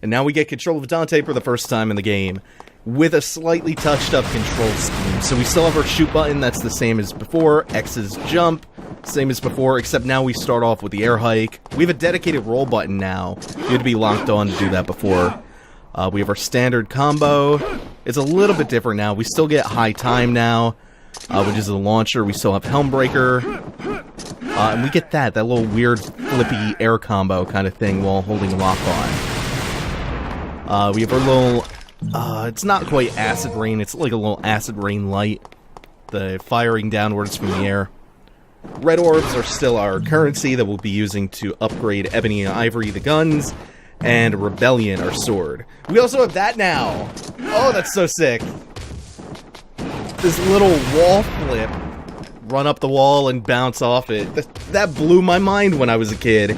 And now we get control of Dante for the first time in the game, with a slightly touched up control scheme. So we still have our shoot button, that's the same as before, X is jump, same as before, except now we start off with the air hike. We have a dedicated roll button now. You had to be locked on to do that before. We have our standard combo. It's a little bit different now. We still get high time now, which is the launcher. We still have helm breaker. And we get that little weird flippy air combo kind of thing while holding lock on. We have our little, it's not quite acid rain, it's like a little acid rain light. The firing downwards from the air. Red orbs are still our currency that we'll be using to upgrade Ebony and Ivory, the guns, and Rebellion, our sword. We also have that now! Oh, that's so sick! This little wall flip. Run up the wall and bounce off it. That blew my mind when I was a kid.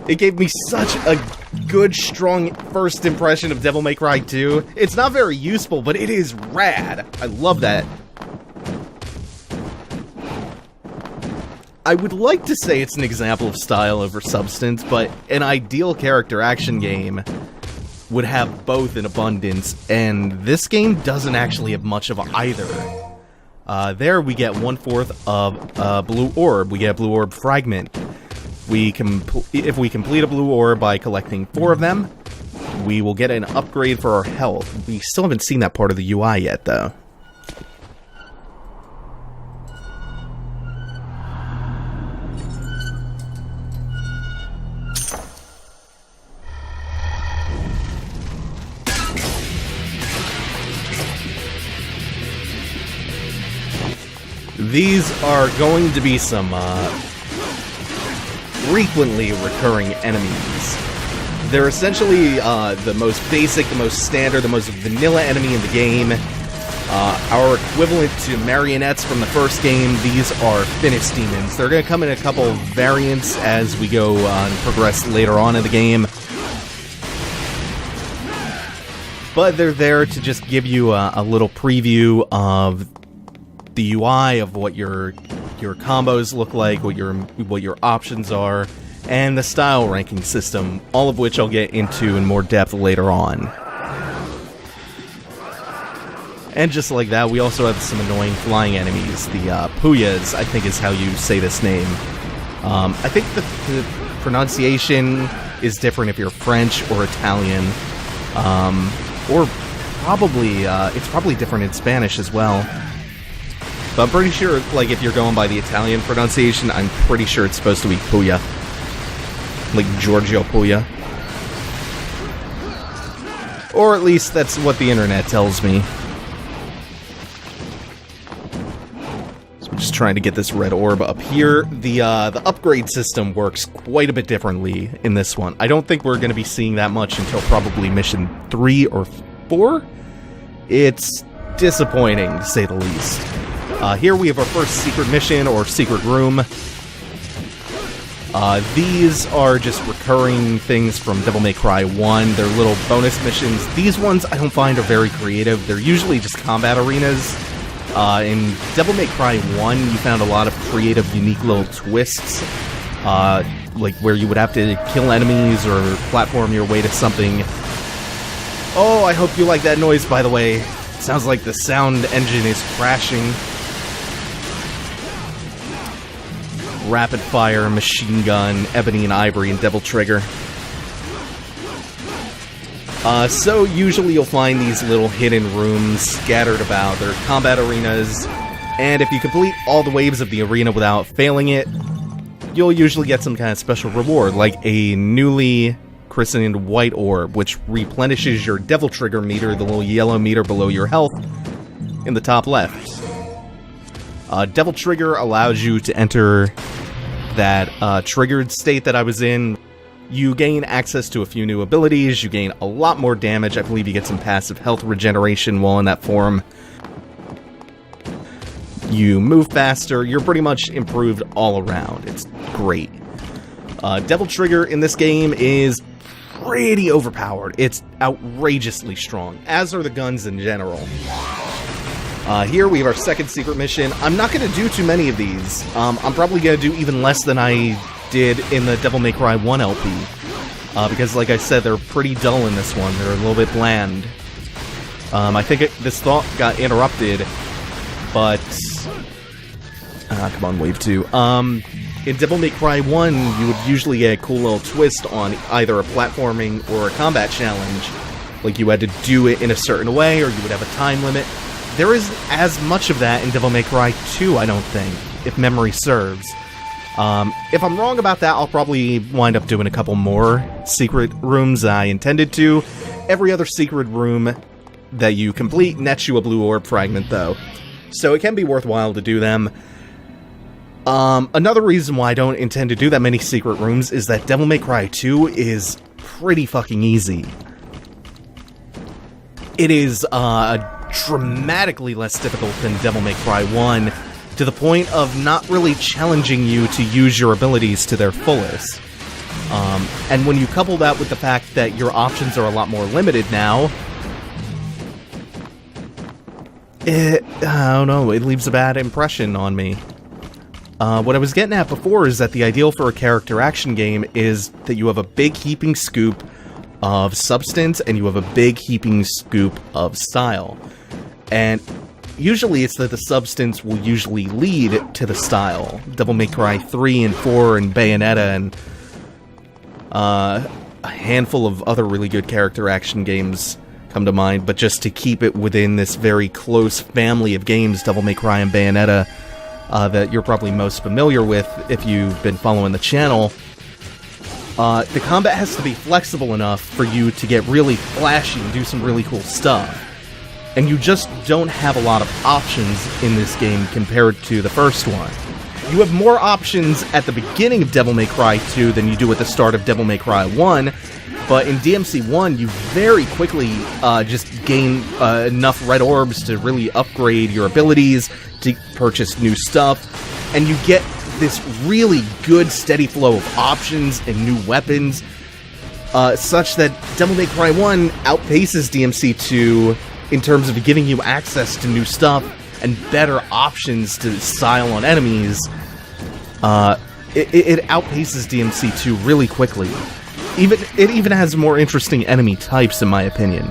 It gave me such a good, strong first impression of Devil May Cry 2. It's not very useful, but it is rad. I love that. I would like to say it's an example of style over substance, but an ideal character action game would have both in abundance, and this game doesn't actually have much of either. There we get 1/4 of a blue orb. We get a blue orb fragment. If we complete a blue orb by collecting 4 of them, we will get an upgrade for our health. We still haven't seen that part of the UI yet, though. These are going to be some frequently recurring enemies. They're essentially the most basic, the most standard, the most vanilla enemy in the game. Our equivalent to marionettes from the first game. These are Finis demons. They're going to come in a couple variants as we go and progress later on in the game. But they're there to just give you a little preview of the UI, of what your combos look like, what your options are, and the style ranking system, all of which I'll get into in more depth later on. And just like that, we also have some annoying flying enemies. The Puyas, I think is how you say this name. I think the pronunciation is different if you're French or Italian, or probably it's probably different in Spanish as well. But I'm pretty sure, like, if you're going by the Italian pronunciation, I'm pretty sure it's supposed to be Puya. Like Giorgio Puya. Or at least that's what the internet tells me. So I'm just trying to get this red orb up here. The upgrade system works quite a bit differently in this one. I don't think we're going to be seeing that much until probably mission 3 or 4. It's disappointing, to say the least. Here we have our first secret mission, or secret room. These are just recurring things from Devil May Cry 1. They're little bonus missions. These ones I don't find are very creative. They're usually just combat arenas. In Devil May Cry 1, you found a lot of creative, unique little twists. Like where you would have to kill enemies or platform your way to something. Oh, I hope you like that noise, by the way. It sounds like the sound engine is crashing. Rapid fire, machine gun, Ebony and Ivory, and Devil Trigger. So usually you'll find these little hidden rooms scattered about. They're combat arenas, and if you complete all the waves of the arena without failing it, you'll usually get some kind of special reward, like a newly christened white orb, which replenishes your Devil Trigger meter, the little yellow meter below your health in the top left. Devil Trigger allows you to enter that triggered state that I was in. You gain access to a few new abilities, you gain a lot more damage, I believe you get some passive health regeneration while in that form. You move faster, you're pretty much improved all around. It's great. Devil Trigger in this game is pretty overpowered. It's outrageously strong, as are the guns in general. Here we have our second secret mission. I'm not going to do too many of these. I'm probably going to do even less than I did in the Devil May Cry 1 LP. because, like I said, they're pretty dull in this one. They're a little bit bland. I think this thought got interrupted, but... come on, Wave 2. In Devil May Cry 1, you would usually get a cool little twist on either a platforming or a combat challenge. Like, you had to do it in a certain way, or you would have a time limit. There isn't as much of that in Devil May Cry 2, I don't think, if memory serves. If I'm wrong about that, I'll probably wind up doing a couple more secret rooms than I intended to. Every other secret room that you complete nets you a blue orb fragment, though. So it can be worthwhile to do them. Another reason why I don't intend to do that many secret rooms is that Devil May Cry 2 is pretty fucking easy. It is, dramatically less difficult than Devil May Cry 1, to the point of not really challenging you to use your abilities to their fullest. And when you couple that with the fact that your options are a lot more limited now, I don't know, it leaves a bad impression on me. What I was getting at before is that the ideal for a character action game is that you have a big heaping scoop of substance and you have a big heaping scoop of style. And usually it's that the substance will usually lead to the style. Devil May Cry 3 and 4 and Bayonetta and a handful of other really good character action games come to mind, but just to keep it within this very close family of games, Devil May Cry and Bayonetta, that you're probably most familiar with if you've been following the channel, the combat has to be flexible enough for you to get really flashy and do some really cool stuff. And you just don't have a lot of options in this game compared to the first one. You have more options at the beginning of Devil May Cry 2 than you do at the start of Devil May Cry 1, but in DMC 1, you very quickly just gain enough red orbs to really upgrade your abilities, to purchase new stuff, and you get this really good steady flow of options and new weapons, such that Devil May Cry 1 outpaces DMC 2 in terms of giving you access to new stuff and better options to style on enemies. It outpaces DMC 2 really quickly. It even has more interesting enemy types, in my opinion.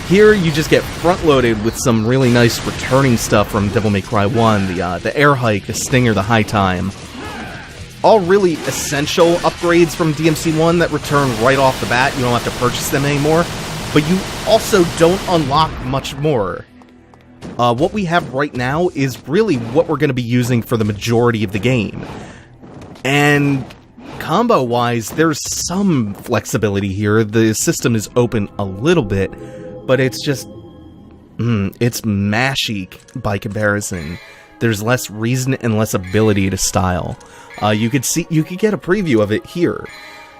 Here, you just get front-loaded with some really nice returning stuff from Devil May Cry 1, the air hike, the stinger, the high time. All really essential upgrades from DMC 1 that return right off the bat. You don't have to purchase them anymore. But you also don't unlock much more. What we have right now is really what we're going to be using for the majority of the game. And combo-wise, there's some flexibility here. The system is open a little bit, but it's just... it's mashy by comparison. There's less reason and less ability to style. You could get a preview of it here.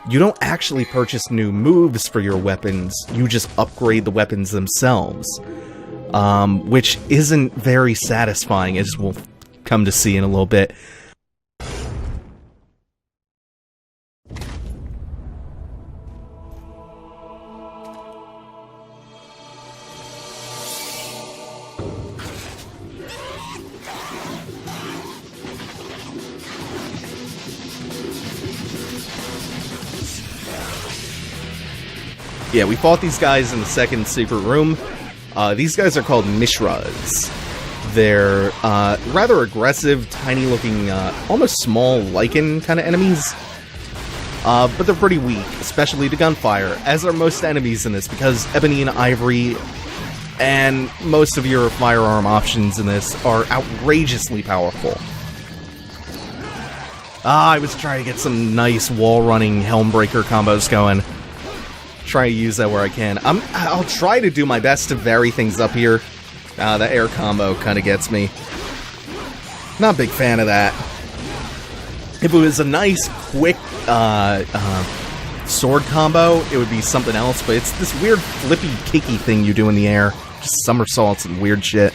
You don't actually purchase new moves for your weapons, you just upgrade the weapons themselves. Which isn't very satisfying, as we'll come to see in a little bit. Yeah, we fought these guys in the second secret room. These guys are called Mishras. They're rather aggressive, tiny-looking, almost small lichen kind of enemies. But they're pretty weak, especially to gunfire, as are most enemies in this, because ebony and ivory and most of your firearm options in this are outrageously powerful. I was trying to get some nice wall-running Helmbreaker combos going. Try to use that where I can. I'll try to do my best to vary things up here. The air combo kind of gets me. Not a big fan of that. If it was a nice, quick sword combo, it would be something else, but it's this weird flippy, kicky thing you do in the air. Just somersaults and weird shit.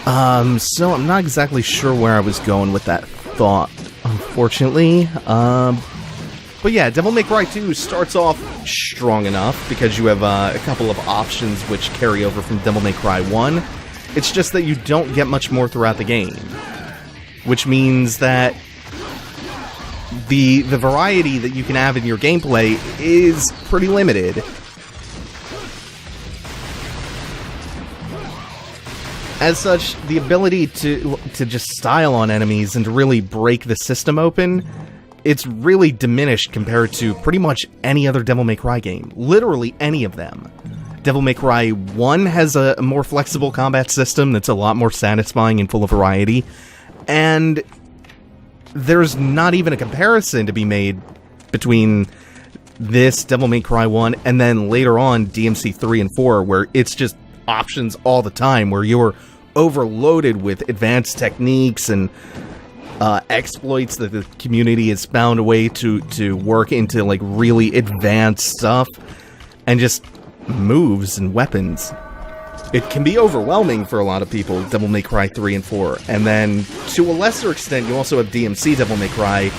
So I'm not exactly sure where I was going with that thought, unfortunately. But yeah, Devil May Cry 2 starts off strong enough because you have a couple of options which carry over from Devil May Cry 1. It's just that you don't get much more throughout the game. which means that the variety that you can have in your gameplay is pretty limited. As such, the ability to just style on enemies and to really break the system open, it's really diminished compared to pretty much any other Devil May Cry game. Literally any of them. Devil May Cry 1 has a more flexible combat system that's a lot more satisfying and full of variety, and there's not even a comparison to be made between this Devil May Cry 1 and then later on DMC 3 and 4, where it's just options all the time, where you're overloaded with advanced techniques and exploits that the community has found a way to work into, like, really advanced stuff, and just moves and weapons. It can be overwhelming for a lot of people, Devil May Cry 3 and 4. And then, to a lesser extent, you also have DMC Devil May Cry,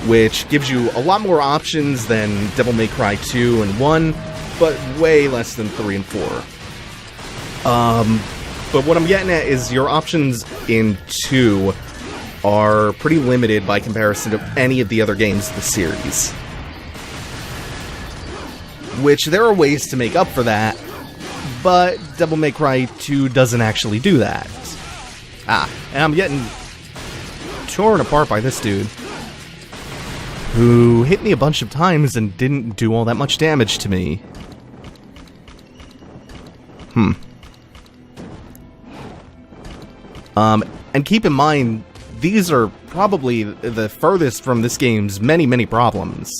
which gives you a lot more options than Devil May Cry 2 and 1, but way less than 3 and 4. But what I'm getting at is your options in 2 are pretty limited by comparison to any of the other games of the series. Which there are ways to make up for that, but Devil May Cry 2 doesn't actually do that. And I'm getting torn apart by this dude, who hit me a bunch of times and didn't do all that much damage to me. And keep in mind, these are probably the furthest from this game's many problems.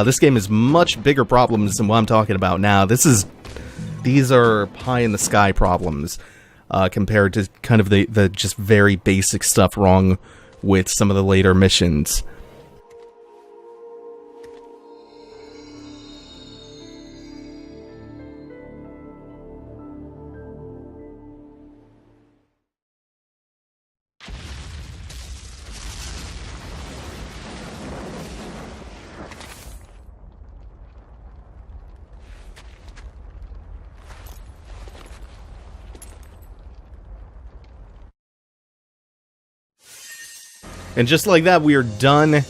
This game has much bigger problems than what I'm talking about now. These are pie-in-the-sky problems, compared to kind of the just very basic stuff wrong with some of the later missions. And just like that, we are done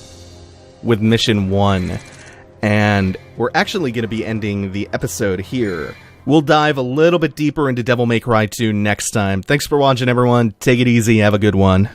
with Mission 1. And we're actually going to be ending the episode here. We'll dive a little bit deeper into Devil May Cry 2 next time. Thanks for watching, everyone. Take it easy. Have a good one.